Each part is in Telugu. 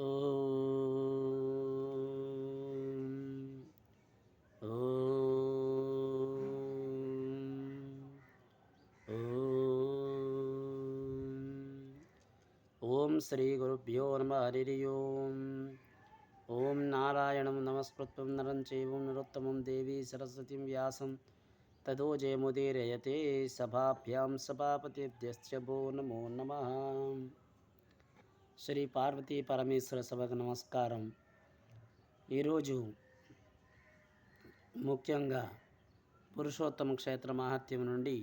ఓం ఓం శ్రీ గురుభ్యో నమః. హరి ఓం. ఓం నారాయణం నమస్కృత్యం నరం చైవం నరోత్తమం దేవీ సరస్వతిం వ్యాసం తదో జయముదీరయతే. సభాభ్యాం సభాపతిభ్యశ్చ భో నమో నమః. శ్రీ పార్వతీ పరమేశ్వర సభకు నమస్కారం. ఈరోజు ముఖ్యంగా పురుషోత్తమ క్షేత్ర మహాత్మ్యం నుండి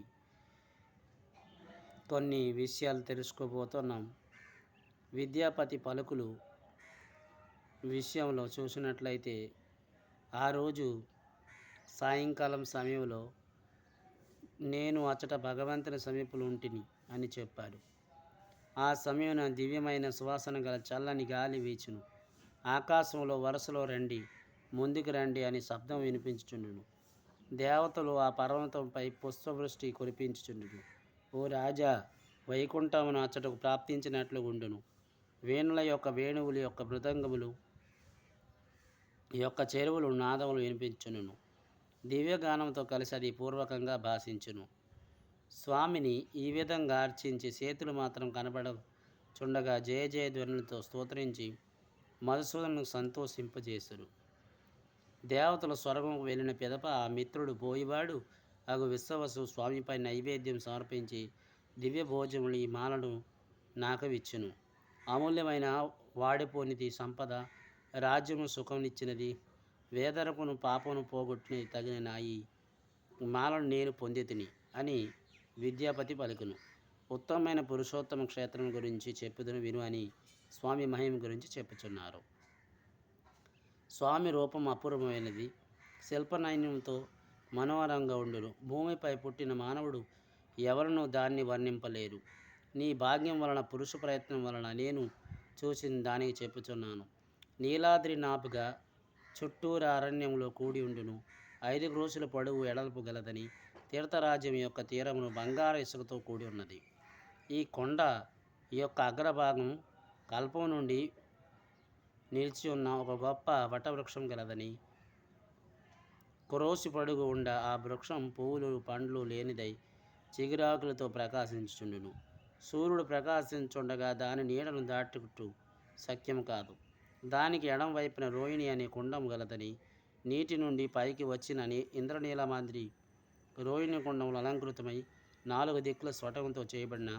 కొన్ని విషయాలు తెలుసుకోబోతున్నాం. విద్యాపతి పలుకులు విషయంలో చూసినట్లయితే ఆ రోజు సాయంకాలం సమయంలో నేను అచ్చట భగవంతుని సమీపంలో ఉంటిని అని చెప్పాడు. ఆ సమయం దివ్యమైన సువాసన గల చల్లని గాలి వీచును. ఆకాశంలో వరుసలో రండి, ముందుకు రండి అని శబ్దం వినిపించుచుండును. దేవతలు ఆ పర్వతంపై పుష్పవృష్టి కురిపించుచుండును. ఓ రాజా, వైకుంఠమును అచ్చటకు ప్రాప్తించినట్లు ఉండును. వేణుల యొక్క వేణువుల యొక్క మృదంగములు యొక్క చెరువులు నాదములు వినిపించును. దివ్యగానంతో కలిసి అది పూర్వకంగా భాషించును. స్వామిని ఈ విధంగా అర్చించి చేతులు మాత్రం కనబడచుండగా జయ జయ ధ్వనులతో స్తోత్రించి మధుసూదను సంతోషింపజేసురు. దేవతలు స్వర్గంకు వెళ్ళిన పిదప ఆ మిత్రుడు పోయివాడు అగు విశ్వవసు స్వామిపై నైవేద్యం సమర్పించి దివ్య భోజములు ఈ మాలను నాకవిచ్చును. అమూల్యమైన వాడిపోనిది సంపద, రాజ్యము సుఖంనిచ్చినది, వేదనకును పాపను పోగొట్టిన తగిన నా ఈ మాలను నేను పొందితిని అని విద్యాపతి పలుకును. ఉత్తమమైన పురుషోత్తమ క్షేత్రం గురించి చెప్పుదును విను అని స్వామి మహిమ గురించి చెప్పుచున్నారు. స్వామి రూపం అపూర్వమైనది, శిల్పనైన్యంతో మనోహరంగా ఉండును. భూమిపై పుట్టిన మానవుడు ఎవరునూ దాన్ని వర్ణింపలేరు. నీ భాగ్యం వలన, పురుష ప్రయత్నం వలన నేను చూసిన దానికి చెప్పుచున్నాను. నీలాద్రి నాపుగా చుట్టూరా అరణ్యంలో కూడి ఉండును. 5 క్రోసుల పొడవు ఎడల్పు గలదని, తీర్థరాజ్యం యొక్క తీరమును బంగారు ఇసుకతో కూడి ఉన్నది. ఈ కొండ యొక్క అగ్రభాగం కల్పం నుండి నిలిచి ఉన్న ఒక గొప్ప వటవృక్షం గలదని, క్రోసి పొడుగు ఉండ ఆ వృక్షం పువ్వులు పండ్లు లేనిదై చిగురాకులతో ప్రకాశించుచుండును. సూర్యుడు ప్రకాశించుండగా దాని నీడను దాటుటూ శక్యం కాదు. దానికి ఎడం వైపున రోహిణి అనే కుండం గలదని, నీటి నుండి పైకి వచ్చిన ఇంద్రనీలమాద్రి రోహిణి కుండములు అలంకృతమై 4 దిక్కుల స్ఫటంతో చేయబడిన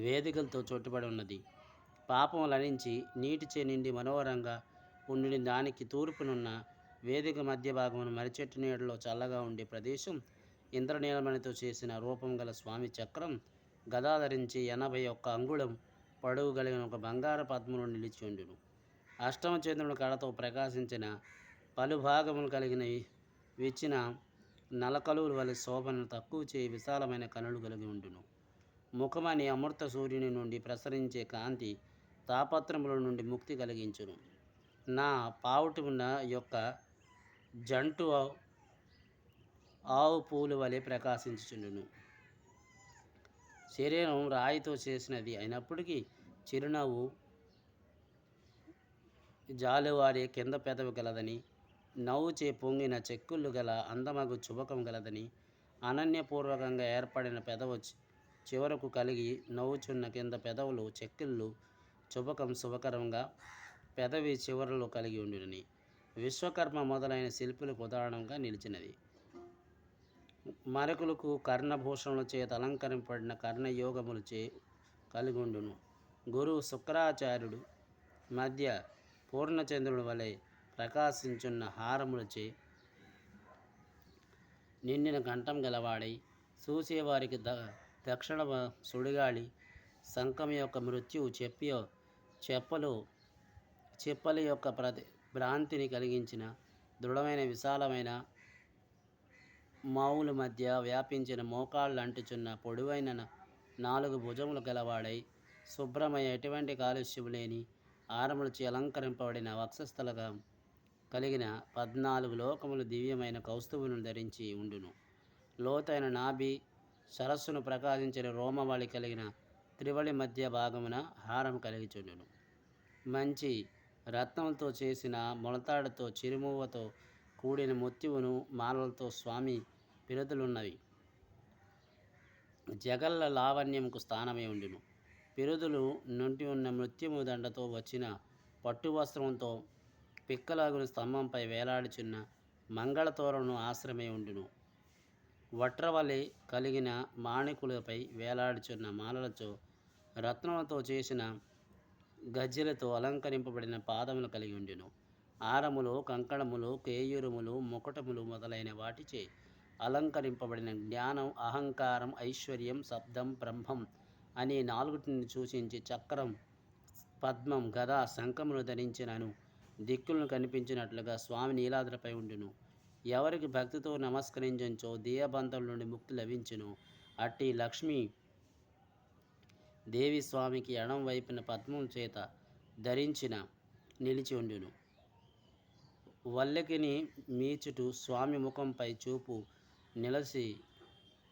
వేదికలతో చుట్టుబడి ఉన్నది. పాపము లరించి నీటిచే నిండి మనోహరంగా ఉండి దానికి తూర్పునున్న వేదిక మధ్య భాగమున మరిచెట్టు నీడలో చల్లగా ఉండే ప్రదేశం ఇంద్రనీలమణితో చేసిన రూపం గల స్వామి చక్రం గదాధరించి 81 అంగుళం పొడవు కలిగిన ఒక బంగారు పద్మను నిలిచి ఉండును. అష్టమ చంద్రుని కళతో ప్రకాశించిన పలు భాగములు కలిగిన విచ్చిన నలకలుల వలె శోభను తక్కువ చేయి విశాలమైన కనులు కలిగి ఉండును. ముఖమని అమృత సూర్యుని నుండి ప్రసరించే కాంతి తాపత్రముల నుండి ముక్తి కలిగించును. నా పావుటమున యొక్క జంటు ఆవు పూలు వలె ప్రకాశించుచుండును. శరీరం రాయితో చేసినది అయినప్పటికీ చిరునవ్వు జాలువారే కింద పెదవి గలదని, నవ్వుచే పొంగిన చెక్కుళ్ళు గల అందమగు చుబకం గలదని, అనన్యపూర్వకంగా ఏర్పడిన పెదవు చివరకు కలిగి నవ్వుచున్న కింద పెదవులు చెక్కిళ్ళు చుబకం శుభకరంగా పెదవి చివరలో కలిగి ఉండునని విశ్వకర్మ మొదలైన శిల్పులకు ఉదాహరణగా నిలిచినది. మరకులకు కర్ణభూషణుల చేత అలంకరింపబడిన కర్ణయోగములచే కలిగి ఉండును. గురువు శుక్రాచార్యుడు మధ్య పూర్ణచంద్రుడి వలె ప్రకాశించున్న హారములచే నిండిన కంఠం గలవాడై, చూసేవారికి దక్షిణ సుడిగాలి శంఖం యొక్క మృత్యువు చెప్పల యొక్క భ్రాంతిని కలిగించిన దృఢమైన విశాలమైన మావుల మధ్య వ్యాపించిన మోకాళ్ళు అంటుచున్న పొడవైన 4 భుజములు గలవాడై, శుభ్రమైన ఎటువంటి కాలుష్యము లేని ఆరములచే అలంకరింపబడిన వక్షస్థలగా కలిగిన 14 లోకములు దివ్యమైన కౌస్తుభులను ధరించి ఉండును. లోతైన నాభి సరస్సును ప్రకాశించిన రోమవళి కలిగిన త్రివళి మధ్య భాగమున హారం కలిగిచుండును. మంచి రత్నంతో చేసిన మొలతాడుతో చిరుమువ్వతో కూడిన ముత్యమును మాలలతో స్వామి పిరుదులున్నవి. జగల్ల లావణ్యంకు స్థానమే ఉండును. పిరుదులు నుండి ఉన్న మృత్యుము దండతో వచ్చిన పట్టు వస్త్రంతో పిక్కలాగున స్తంభంపై వేలాడుచున్న మంగళతోరణను ఆశ్రమే ఉండును. వట్రవలె కలిగిన మాణికులపై వేలాడుచున్న మాలలతో రత్నములతో చేసిన గజ్జెలతో అలంకరింపబడిన పాదములు కలిగి ఉండును. ఆరములు, కంకణములు, కేయూరములు, ముకుటములు మొదలైన వాటిచే అలంకరింపబడిన జ్ఞానం, అహంకారం, ఐశ్వర్యం, శబ్దం, బ్రహ్మం అనే నాలుగుటిని సూచించి చక్రం, పద్మం, గద, శంఖములు ధరించినను దిక్కులను కనిపించినట్లుగా స్వామి నీలాద్రిపై ఉండును. ఎవరికి భక్తితో నమస్కరించో దీయబంధం నుండి ముక్తి లభించును. అట్టి లక్ష్మీ దేవి స్వామికి ఎడం వైపున పద్మం చేత ధరించిన నిలిచి ఉండును. వల్లెకిని మీచుటు స్వామి ముఖంపై చూపు నిలసి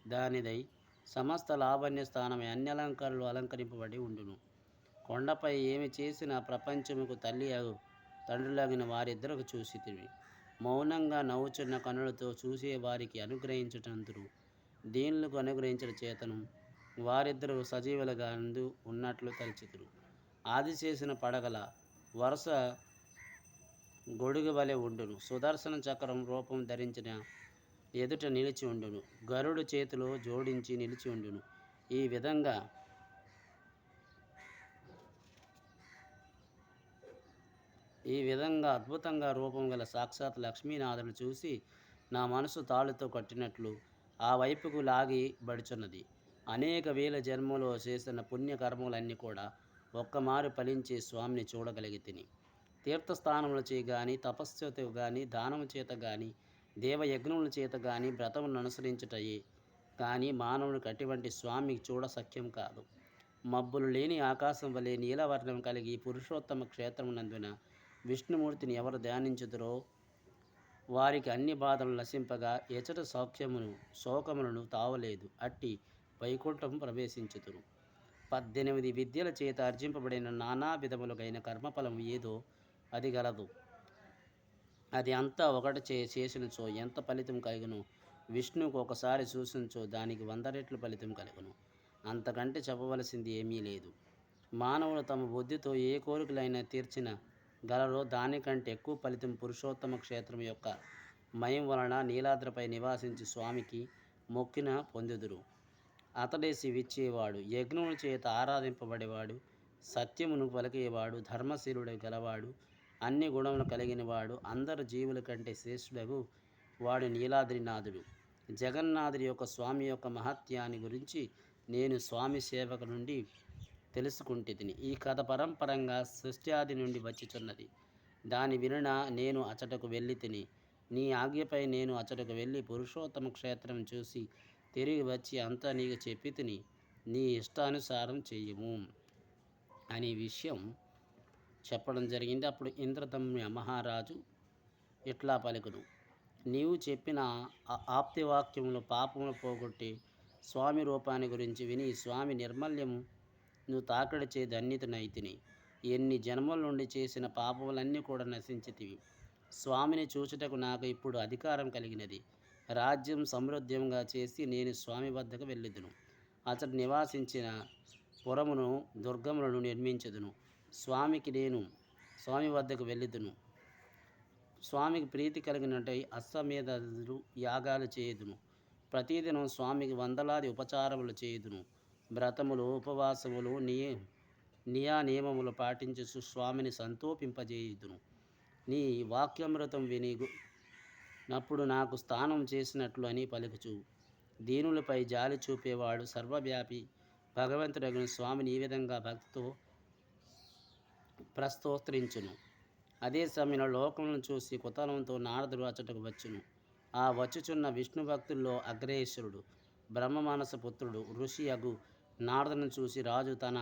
దానిదై సమస్త లావణ్య స్థానమై అన్ని అలంకారాలు అలంకరింపబడి ఉండును. కొండపై ఏమి చేసిన ప్రపంచముకు తల్లి తండ్రులగిన వారిద్దరకు చూసితివి. మౌనంగా నవ్వుచున్న కనులతో చూసే వారికి అనుగ్రహించుటందురు. దీనులకు అనుగ్రహించిన చేతను వారిద్దరూ సజీవులుగా ఉన్నట్లు తలచితురు. ఆది చేసిన పడగల వరుస గొడుగు వలె ఉండును. సుదర్శన చక్రం రూపం ధరించిన ఎదుట నిలిచి ఉండును. గరుడు చేతిలో జోడించి నిలిచి ఉండును. ఈ విధంగా అద్భుతంగా రూపం గల సాక్షాత్ లక్ష్మీనాథుని చూసి నా మనసు తాళుతో కట్టినట్లు ఆ వైపుకు లాగి బడుచున్నది. అనేక వేల జన్మలో చేసిన పుణ్యకర్మలన్నీ కూడా ఒక్కమారు ఫలించే స్వామిని చూడగలిగితిని. తీర్థస్థానములచే గాని, తపస్సుతో గాని, దానము చేత గాని, దేవయజ్ఞముల చేత గాని, వ్రతములను అనుసరించుటయే కానీ మానవునికి అటువంటి స్వామి చూడ సఖ్యం కాదు. మబ్బులు లేని ఆకాశం వలె నీలవర్ణం కలిగి పురుషోత్తమ క్షేత్రమునందున విష్ణుమూర్తిని ఎవరు ధ్యానించుదురో వారికి అన్ని బాధలు నశింపగా ఎచట శోకములను తావలేదు. అట్టి వైకుంఠం ప్రవేశించుదురు. 18 విద్యల చేత అర్జింపబడిన నానా విధములైన కర్మఫలం ఏదో అది గలదు. అది అంతా ఒకటి చేసినచో ఎంత ఫలితం కలుగును. విష్ణువుకు ఒకసారి చూసినచో దానికి 100 రెట్లు ఫలితం కలుగును. అంతకంటే చెప్పవలసింది ఏమీ లేదు. మానవులు తమ బుద్ధితో ఏ కోరికలైనా తీర్చిన గలరో దానికంటే ఎక్కువ ఫలితం పురుషోత్తమ క్షేత్రం యొక్క మయం వలన నీలాద్రిపై నివాసించి స్వామికి మొక్కిన పొందుదురు. అతడే శివిచ్చేవాడు, యజ్ఞముల చేత ఆరాధింపబడేవాడు, సత్యమును పలికేవాడు, ధర్మశీలుడు గలవాడు, అన్ని గుణములు కలిగినవాడు, అందరు జీవుల కంటే శ్రేష్ఠుడగు వాడు నీలాద్రినాథుడు. జగన్నాథుడి యొక్క స్వామి యొక్క మహత్యాన్ని గురించి నేను స్వామి సేవక నుండి తెలుసుకుంటుని. ఈ కథ పరంపరంగా సృష్ట్యాది నుండి వచ్చిచున్నది. దాని వినిన నేను అచటకు వెళ్ళి తిని. నీ ఆజ్ఞపై నేను అచటకు వెళ్ళి పురుషోత్తమ క్షేత్రం చూసి తిరిగి వచ్చి అంతా నీకు చెప్పి తిని. నీ ఇష్టానుసారం చెయ్యము అనే విషయం చెప్పడం జరిగింది. అప్పుడు ఇంద్రదమ్య మహారాజు ఇట్లా పలుకును: నీవు చెప్పిన ఆప్తివాక్యములు పాపములు పోగొట్టి స్వామి రూపాన్ని గురించి విని స్వామి నిర్మల్యమును తాకడిచే ధన్యతనైతిని. ఎన్ని జన్మల నుండి చేసిన పాపములన్నీ కూడా నశించితివి. స్వామిని చూచుటకు నాకు ఇప్పుడు అధికారం కలిగినది. రాజ్యం సమృద్ధ్యంగా చేసి నేను స్వామి వద్దకు వెళ్ళుదును. అతడు నివాసించిన పురమును, దుర్గములను నిర్మించుదును. స్వామి వద్దకు వెళ్ళుదును. స్వామికి ప్రీతి కలిగినట్టయి అశ్వమేధాదులు యాగాలు చేయుదును. ప్రతిదినం స్వామికి వందలాది ఉపచారములు చేయుదును. వ్రతములు, ఉపవాసములు, నియమములు పాటించు స్వామిని సంతోషింపజేయుదును. నీ వాక్యామృతం విని నప్పుడు నాకు స్నానం చేసినట్లు అని పలుకుచు దీనులపై జాలి చూపేవాడు సర్వవ్యాపి భగవంతుడగిన స్వామిని ఈ విధంగా భక్తితో ప్రస్తోత్రించును. అదే సమయంలో లోకములను చూసి కుతూహలంతో నారదుడు అచ్చటకు వచ్చును. ఆ వచ్చుచున్న విష్ణు భక్తుల్లో అగ్రేశ్వరుడు, బ్రహ్మమానస పుత్రుడు, ఋషి అగు నారదును చూసి రాజు తన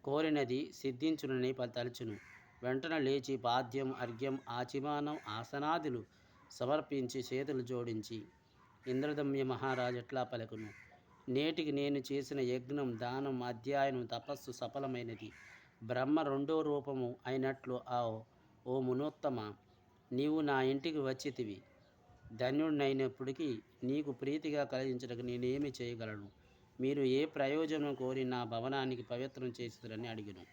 కోరినది సిద్ధించునని తలచును. వెంటనే లేచి పాద్యం, అర్ఘ్యం, ఆచిమానం, ఆసనాదులు సమర్పించి చేతులు జోడించి ఇంద్రదమ్య మహారాజు ఎట్లా పలుకును: నేటికి నేను చేసిన యజ్ఞం, దానం, అధ్యయనం, తపస్సు సఫలమైనది. బ్రహ్మ రెండో రూపము అయినట్లు ఓ మునోత్తమ, నీవు నా ఇంటికి వచ్చితివి. ధన్యుడినైనప్పటికీ నీకు ప్రీతిగా కలిగించడానికి నేనేమి చేయగలను? మీరు ఏ ప్రయోజనం కోరి నా భవనానికి పవిత్రం చేసిరని అడిగిను.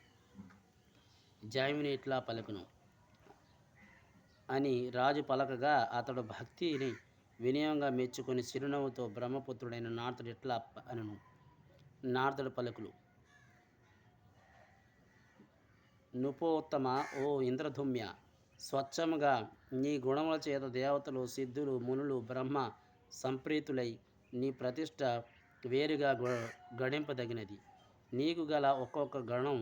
జైమిని ఇట్లా పలుకును అని రాజు పలకగా అతడు భక్తిని వినయంగా మెచ్చుకొని చిరునవ్వుతో బ్రహ్మపుత్రుడైన నారదుడు ఇట్లా అనను. నారదుడు పలుకులు: నుపోత్తమ, ఓ ఇంద్రధుమ్య, స్వచ్ఛముగా నీ గుణముల చేత దేవతలు, సిద్ధులు, మునులు, బ్రహ్మ సంప్రీతులై నీ ప్రతిష్ట వేరుగా గణింపదగినది. నీకు గల ఒక్కొక్క గణం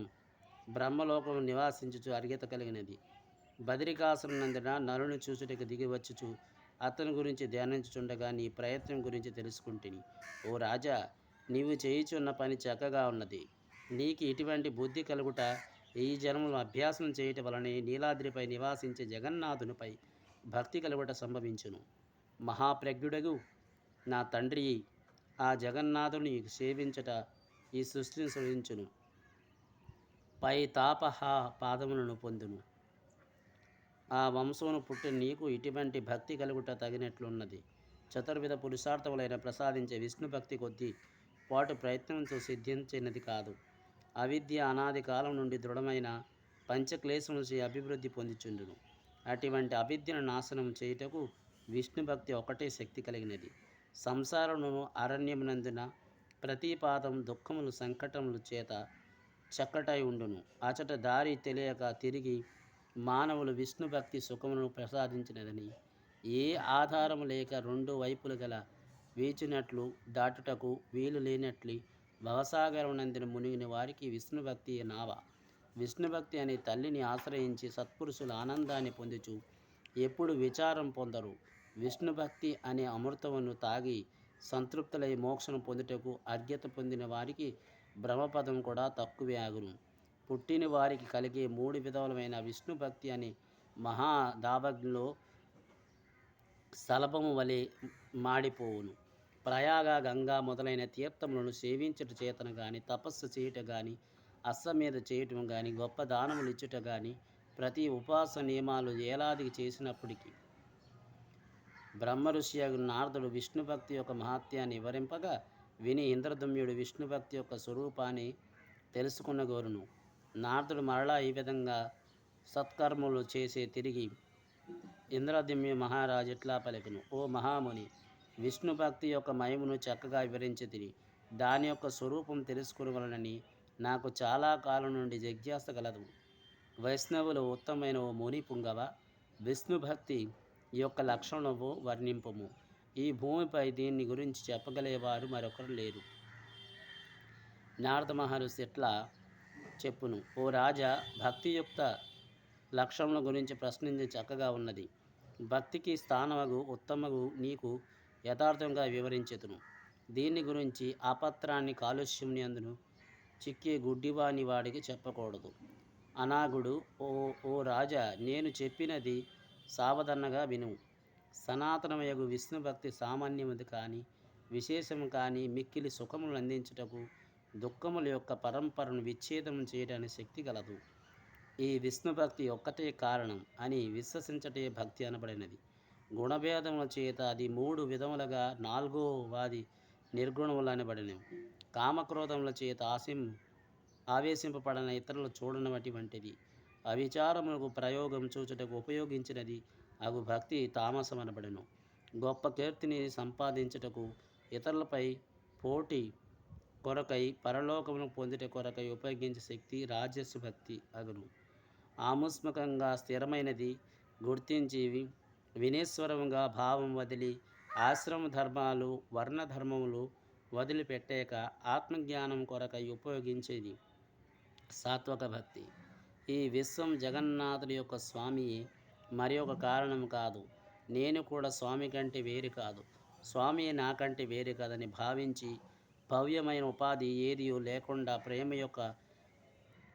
బ్రహ్మలోకం నివాసించుచు అర్హత కలిగినది. బదరికాసురం నందున నలుని చూచుటకు దిగివచ్చుచు అతని గురించి ధ్యానించుచుండగా నీ ప్రయత్నం గురించి తెలుసుకుంటుని. ఓ రాజా, నీవు చేయుచున్న పని చక్కగా ఉన్నది. నీకు ఇటువంటి బుద్ధి కలుగుట ఈ జన్మలో అభ్యాసం చేయటం వలనే నీలాద్రిపై నివాసించే జగన్నాథునిపై భక్తి కలుగుట సంభవించును. మహాప్రజ్ఞుడగు నా తండ్రి ఆ జగన్నాథుని సేవించట ఈ సృష్టిని సృజించును. పై తాపహ పాదములను పొందును. ఆ వంశమును పుట్టిన నీకు ఇటువంటి భక్తి కలుగుట తగినట్లున్నది. చతుర్విధ పురుషార్థములైన ప్రసాదించే విష్ణు భక్తి కొద్దీ పాటు ప్రయత్నంతో సిద్ధించినది కాదు. అవిద్య అనాది కాలం నుండి దృఢమైన పంచక్లేశములచే అభివృద్ధి పొందిచుండును. అటువంటి అవిద్యను నాశనం చేయుటకు విష్ణు భక్తి ఒకటే శక్తి కలిగినది. సంసారమును అరణ్యమునందున ప్రతిపాదం దుఃఖములు సంకటములు చేత చక్కటై ఉండును. అచట దారి తెలియక తిరిగి మానవులు విష్ణు భక్తి సుఖమును ప్రసాదించినదని, ఏ ఆధారము లేక రెండు వైపులు గల వీచినట్లు దాటుటకు వీలు లేనట్లు భవసాగరమునందున మునిగిన వారికి విష్ణు భక్తి నావ. విష్ణు భక్తి అనే తల్లిని ఆశ్రయించి సత్పురుషుల ఆనందాన్ని పొందుచు ఎప్పుడు విచారం పొందరు. విష్ణు భక్తి అనే అమృతమును తాగి సంతృప్తులై మోక్షను పొందుటకు అర్హత పొందిన వారికి బ్రహ్మపదం కూడా తక్కువే ఆగును. పుట్టిన వారికి కలిగే 3 విధములైన విష్ణు భక్తి అనే మహాదావగ్నిలో సలభము వలె మాడిపోవును. ప్రయాగ, గంగా మొదలైన తీర్థములను సేవించుట చేతన గాని, తపస్సు చేయుట గాని, అశ్వమేధ చేయటం గాని, గొప్ప దానములు ఇచ్చుట గాని, ప్రతి ఉపవాస నియమాలు ఏలాదికి చేసినప్పటికీ బ్రహ్మ ఋషియగు నారదుడు విష్ణు భక్తి యొక్క మహాత్యాన్ని వివరింపగా విని ఇంద్రదుమ్యుడు విష్ణు భక్తి యొక్క స్వరూపాన్ని తెలుసుకునగోరును. నారదుడు మరలా ఈ విధంగా సత్కర్మలు చేసే తిరిగి ఇంద్రదుమ్య మహారాజు ఇట్లా పలికెను: ఓ మహాముని, విష్ణు భక్తి యొక్క మహిమను చక్కగా వివరించితిరి. దాని యొక్క స్వరూపం తెలుసుకునవలనని నాకు చాలా కాలం నుండి జిజ్ఞాస కలదు. వైష్ణవులు ఉత్తమైన ఓ ముని పుంగవ, విష్ణు భక్తి యొక్క లక్షణము వర్ణింపము. ఈ భూమిపై దీన్ని గురించి చెప్పగలేవారు మరొకరు లేరు. నారద మహర్షి ఇట్లా చెప్పును: ఓ రాజా, భక్తియుక్త లక్షణముల గురించి ప్రశ్నించి చక్కగా ఉన్నది. భక్తికి స్థానమగు ఉత్తమగు నీకు యథార్థంగా వివరించెదను. దీన్ని గురించి ఆపత్రాన్ని కాలుష్యం అందును చిక్కే గుడ్డివాని వాడికి చెప్పకూడదు. అనాగుడు: ఓ రాజా, నేను చెప్పినది సావధానంగా విను. సనాతనమయగు విష్ణు భక్తి సామాన్యమది కానీ, విశేషము కానీ, మిక్కిలి సుఖములు అందించుటకు, దుఃఖముల యొక్క పరంపరను విచ్ఛేదం చేయడానికి శక్తి గలదు. ఈ విష్ణు భక్తి ఒక్కటే కారణం అని విశ్వసించటే భక్తి అనబడినది. గుణభేదముల చేత అది 3 విధములుగా, 4వ వాది నిర్గుణములు అనబడినవి. కామక్రోధముల చేత ఆవేశింపబడిన ఇతరులు చూడనటువంటిది. అవిచారములకు ప్రయోగం చూచుటకు ఉపయోగించినది అగు భక్తి తామసమనబడెను. గొప్ప కీర్తిని సంపాదించుటకు, ఇతరులపై పోటీ కొరకై, పరలోకమును పొందుట కొరకై ఉపయోగించే శక్తి రాజస్సు భక్తి అగును. ఆముష్మికంగా స్థిరమైనది గుర్తించి వినేశ్వరముగా భావం వదిలి, ఆశ్రమ ధర్మాలు, వర్ణ ధర్మములు వదిలిపెట్టాక ఆత్మజ్ఞానం కొరకై ఉపయోగించేది సాత్వక భక్తి. ఈ విశ్వం జగన్నాథుడి యొక్క స్వామియే, మరి ఒక కారణం కాదు. నేను కూడా స్వామి కంటే వేరు కాదు, స్వామి నాకంటే వేరు కాదని భావించి భవ్యమైన ఉపాధి ఏదియో లేకుండా ప్రేమ యొక్క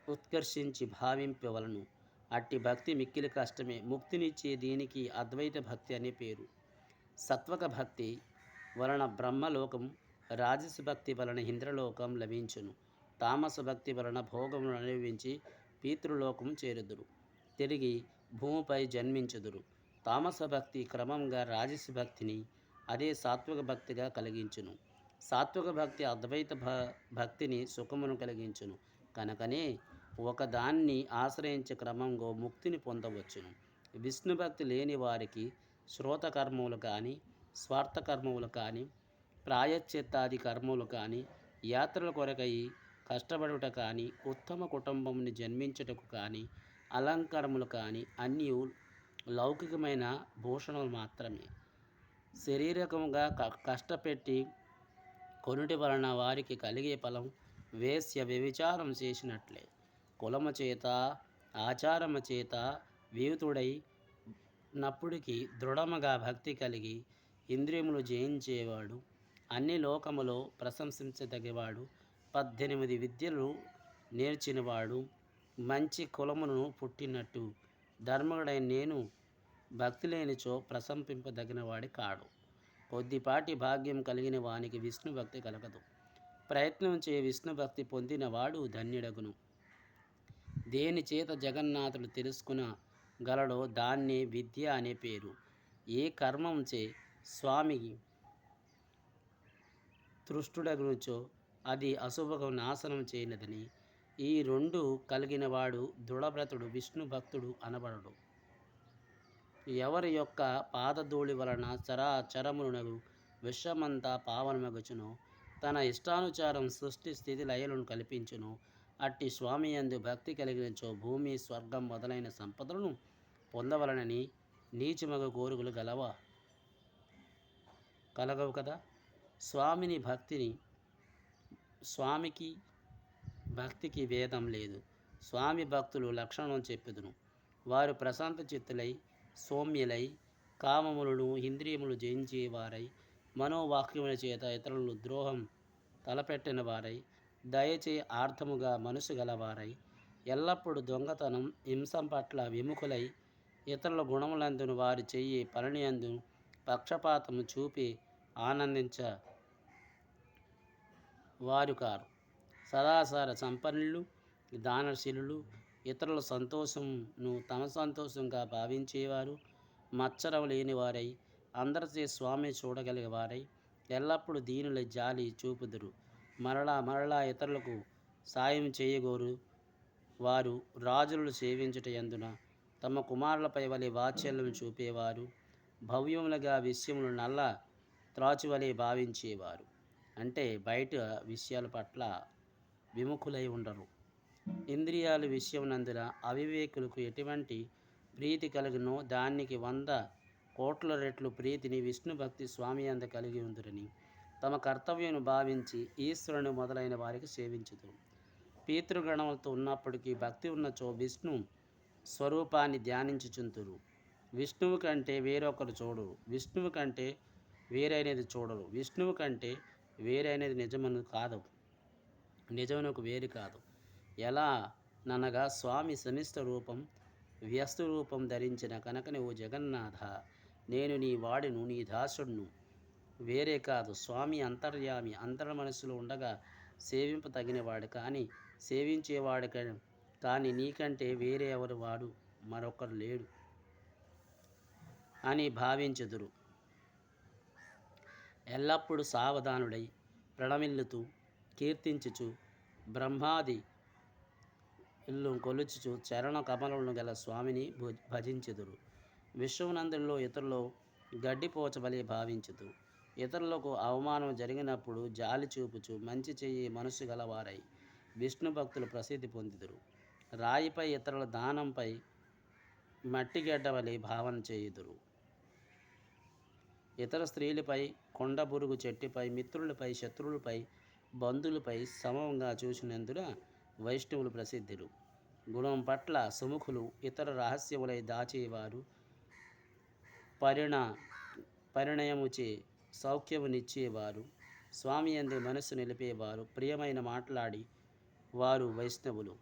ఉత్కర్షించి భావింపవలను. అట్టి భక్తి మిక్కిలి కష్టమే. ముక్తినిచ్చే దీనికి అద్వైత భక్తి అనే పేరు. సత్వక భక్తి వలన బ్రహ్మలోకం, రాజస భక్తి వలన ఇంద్రలోకం లభించును. తామస భక్తి వలన భోగములు అనుభవించి పితృలోకము చేరుదురు, తిరిగి భూమిపై జన్మించుదురు. తామస భక్తి క్రమంగా రాజస భక్తిని, అదే సాత్విక భక్తిగా కలిగించును. సాత్విక భక్తి అద్వైత భక్తిని సుఖమును కలిగించును. కనుకనే ఒకదాన్ని ఆశ్రయించే క్రమంలో ముక్తిని పొందవచ్చును. విష్ణు భక్తి లేని వారికి శ్రోతకర్మములు కానీ, స్వార్థకర్మములు కానీ, ప్రాయశ్చిత్తాది కర్మములు కానీ, యాత్రల కొరకై కష్టపడుట కానీ, ఉత్తమ కుటుంబంని జన్మించుటకు కానీ, అలంకారములు కానీ అన్నీ లౌకికమైన భూషణములు మాత్రమే. శారీరకంగా కష్టపెట్టి కొనుటి వలన వారికి కలిగే ఫలం వేశ్య వ్యభిచారం చేసినట్లే. కులము చేత ఆచారము చేత వియుతుడై నప్పుడికి దృఢముగా భక్తి కలిగి ఇంద్రియములు జయించేవాడు, అన్ని లోకములో ప్రశంసించదగేవాడు, 18 విద్యలు నేర్చినవాడు, మంచి కులమును పుట్టినట్టు ధర్మగుడైన నేను భక్తి లేనిచో ప్రశంసింపదగినవాడి కాడు. కొద్దిపాటి భాగ్యం కలిగిన వానికి విష్ణు భక్తి కలగదు. ప్రయత్నం చే విష్ణు భక్తి పొందినవాడు ధన్యుడగును. దేని చేత జగన్నాథుడు తెలుసుకునగలడో దాన్నే విద్య అనే పేరు. ఏ కర్మం చే స్వామి తృష్టుడగునుచో అది అశుభకు నాశనం చేయనదని. ఈ రెండు కలిగినవాడు దృఢవ్రతుడు, విష్ణు భక్తుడు అనబడడు. ఎవరి యొక్క పాదధూళి వలన చరాచరమునగు విశ్వమంతా పావనమగుచునో, తన ఇష్టానుసారం సృష్టి స్థితి లయలను కల్పించును, అట్టి స్వామి యందు భక్తి కలిగినచో భూమి, స్వర్గం మొదలైన సంపదలను పొందవలనని నీచమగు కోరికలు కలగవు కదా. స్వామికి భక్తికి భేదం లేదు. స్వామి భక్తులు లక్షణం చెప్పుదును. వారు ప్రశాంత చిత్తులై, సౌమ్యులై, కామములను ఇంద్రియములు జయించేవారై, మనోవాక్యముల చేత ఇతరులను ద్రోహం తలపెట్టిన వారై, దయచే ఆర్థముగా మనసు గలవారై, ఎల్లప్పుడూ దొంగతనం హింసం పట్ల విముఖులై, ఇతరుల గుణములందును వారి చెయ్యి పలనియందు పక్షపాతము చూపి ఆనందించ వారు కారు. సదాచార సంపన్నులు, దానశీలులు, ఇతరుల సంతోషమును తమ సంతోషంగా భావించేవారు, మత్సరం లేనివారై, అందరిచే స్వామి చూడగలిగేవారై, ఎల్లప్పుడూ దీనుల జాలి చూపుదురు. మరలా ఇతరులకు సాయం చేయగోరు వారు, రాజులను సేవించుట యందున తమ కుమారులపై వలె వాత్సల్యం చూపేవారు, భవ్యములుగా విషయములు నల్ల త్రాచువలే భావించేవారు. అంటే బయట విషయాల పట్ల విముఖులై ఉండరు. ఇంద్రియాల విషయమునందున అవివేకులకు ఎటువంటి ప్రీతి కలుగునో దానికి 100 కోట్ల రెట్లు ప్రీతిని విష్ణు భక్తి స్వామి యందు కలిగి ఉందురని తమ కర్తవ్యమును భావించి ఈశ్వరుని మొదలైన వారికి సేవించుదురు. పితృగణములతో ఉన్నప్పటికీ భక్తి ఉన్నచో విష్ణు స్వరూపాన్ని ధ్యానించుచుంతురు. విష్ణువు కంటే వేరొకరు చూడరు, విష్ణువు కంటే వేరైనది చూడరు. విష్ణువు కంటే వేరైనది నిజమునకు వేరు కాదు. ఎలా ననగా స్వామి సమిష్ట రూపం, వ్యస్త రూపం ధరించిన కనుకనే ఓ జగన్నాథ, నేను నీ వాడును, నీ దాసుడును, వేరే కాదు. స్వామి అంతర్యామి, అందరి మనసులో ఉండగా సేవింపతగినవాడు కానీ సేవించేవాడు కానీ నీకంటే వేరే ఎవరు వాడు మరొకరు లేడు అని భావించుదురు. ఎల్లప్పుడూ సావధానుడై ప్రణమిల్లుతూ కీర్తించుచు బ్రహ్మాది ఇల్లు కొలుచుచు చరణ కమలములను గల స్వామిని భజించుదురు. విశ్వనందుల్లో ఇతరులు గడ్డిపోచవలే భావించుతూ, ఇతరులకు అవమానం జరిగినప్పుడు జాలి చూపుచు మంచి చెయ్యి మనసు గలవారై విష్ణు భక్తులు ప్రసిద్ధి పొందుదురు. రాయిపై ఇతరుల దానంపై మట్టిగడ్డ వలె భావన చేయుదురు. ఇతర స్త్రీలపై, కొండబురుగు చెట్టుపై, మిత్రులపై, శత్రువులపై, బంధువులపై సమంగా చూసినందున వైష్ణవులు ప్రసిద్ధులు. గుణం పట్ల సుముఖులు, ఇతర రహస్యములై దాచేవారు, పరిణయముచే సౌఖ్యమునిచ్చేవారు, స్వామి యందు మనస్సు నిలిపేవారు, ప్రియమైన మాట్లాడి వారు వైష్ణవులు.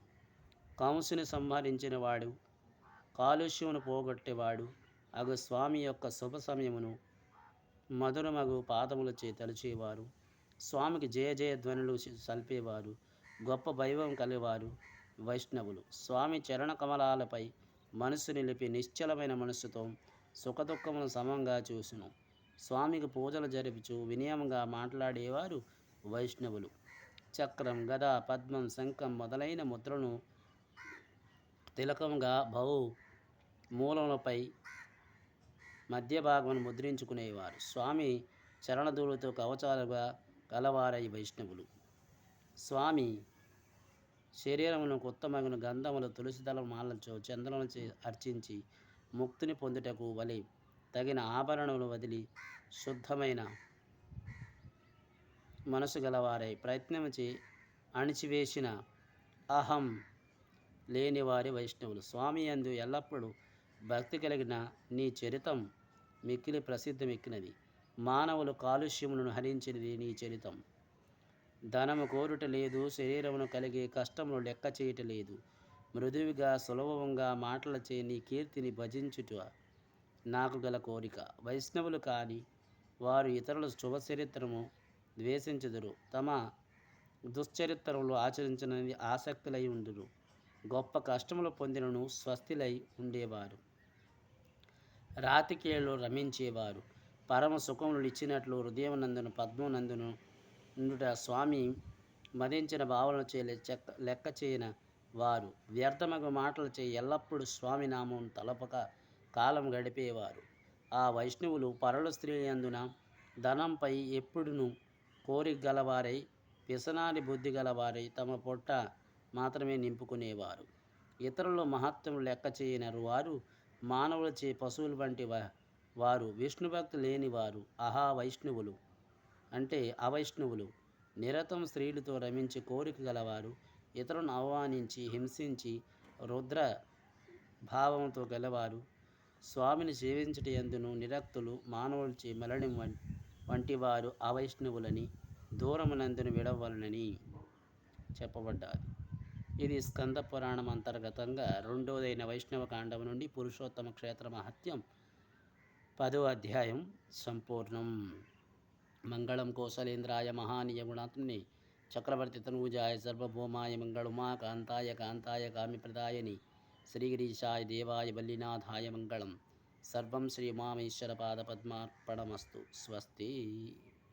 కంసుని సంహరించిన వాడు, కాలుష్యమును పోగొట్టేవాడు అగు స్వామి యొక్క శుభ సమయమును మధురమగు పాదములచే తలచేవారు, స్వామికి జయ జయ ధ్వనులు సల్పేవారు, గొప్ప వైభవం కలివారు వైష్ణవులు. స్వామి చరణ కమలాలపై మనసు నిలిపి నిశ్చలమైన మనస్సుతో సుఖదుఖములను సమంగా చూసును. స్వామికి పూజలు జరిపించు వినయంగా మాట్లాడేవారు వైష్ణవులు. చక్రం, గద, పద్మం, శంఖం మొదలైన ముద్రను తిలకంగా బహు మూలములపై మధ్య భాగమును ముద్రించుకునేవారు. స్వామి చరణధూళితో కవచాలుగా గలవారై వైష్ణవులు. స్వామి శరీరమును ఉత్తమగును గంధములు, తులసిదళ మాలచో, చందనములచే అర్చించి ముక్తిని పొందుటకు వలె తగిన ఆభరణములు వదిలి శుద్ధమైన మనసు గలవారై ప్రయత్నముచే అణిచివేసిన అహం లేనివారి వైష్ణవులు. స్వామి యందు ఎల్లప్పుడూ భక్తి కలిగిన నీ చరితం మిక్కిలి ప్రసిద్ధమెక్కినది. మానవులు కాలుష్యములను హరించినది నీ చరితం. ధనము కోరుట లేదు, శరీరమును కలిగే కష్టమును లెక్క చేయట లేదు. మృదువుగా సులభంగా మాటలచే నీ కీర్తిని భజించుట నాకు గల కోరిక. వైష్ణవులు కాని వారు ఇతరుల శుభచరిత్రము ద్వేషించుదురు, తమ దుశ్చరిత్రములు ఆచరించనని ఆసక్తులై ఉండురు. గొప్ప కష్టములు పొందినను స్వస్థిలై ఉండేవారు, రాతికేళ్ళు రమించేవారు. పరమ సుఖములు ఇచ్చినట్లు హృదయమునందును పద్మనందును నుండుట స్వామి మదించిన భావనచే లెక్క చేయన వారు వ్యర్థమగు మాటలచే ఎల్లప్పుడూ స్వామి నామం తలపక కాలం గడిపేవారు. ఆ వైష్ణవులు పరుల స్త్రీలందున ధనంపై ఎప్పుడును కోరిక గలవారై, పిసనారి బుద్ధి గలవారై తమ పొట్ట మాత్రమే నింపుకునేవారు. ఇతరుల మహత్వం లెక్క చేయనరు వారు. మానవులచే పశువుల వంటి వారు. విష్ణుభక్తి లేనివారు వైష్ణవులు అంటే అవైష్ణవులు. నిరతం స్త్రీలతో రమించి కోరిక గలవారు. ఇతరులను అవమానించి హింసించి రుద్ర భావంతో గలవారు. స్వామిని సేవించట ఎందును నిరక్తులు, మానవులచే మలనం వంటి వారు అవైష్ణవులని దూరమునందును విడవలనని చెప్పబడ్డారు. ఇది స్కంద పురాణం అంతర్గతంగా రెండోదైన వైష్ణవ కాండం నుండి పురుషోత్తమ క్షేత్ర మహత్యం 10వ అధ్యాయం సంపూర్ణం. మంగళం కోసలేంద్రాయ మహానీయ గుణాత్మనే చక్రవర్తి తనూజాయ సర్వభౌమాయ మంగళుమా కాంతాయ కాంతాయ కామిప్రదాయని శ్రీగిరీశాయ దేవాయ వల్లీనాథాయ మంగళం. సర్వం శ్రీ ఉమామేశ్వర పాదపద్మార్పణమస్తు. స్వస్తి.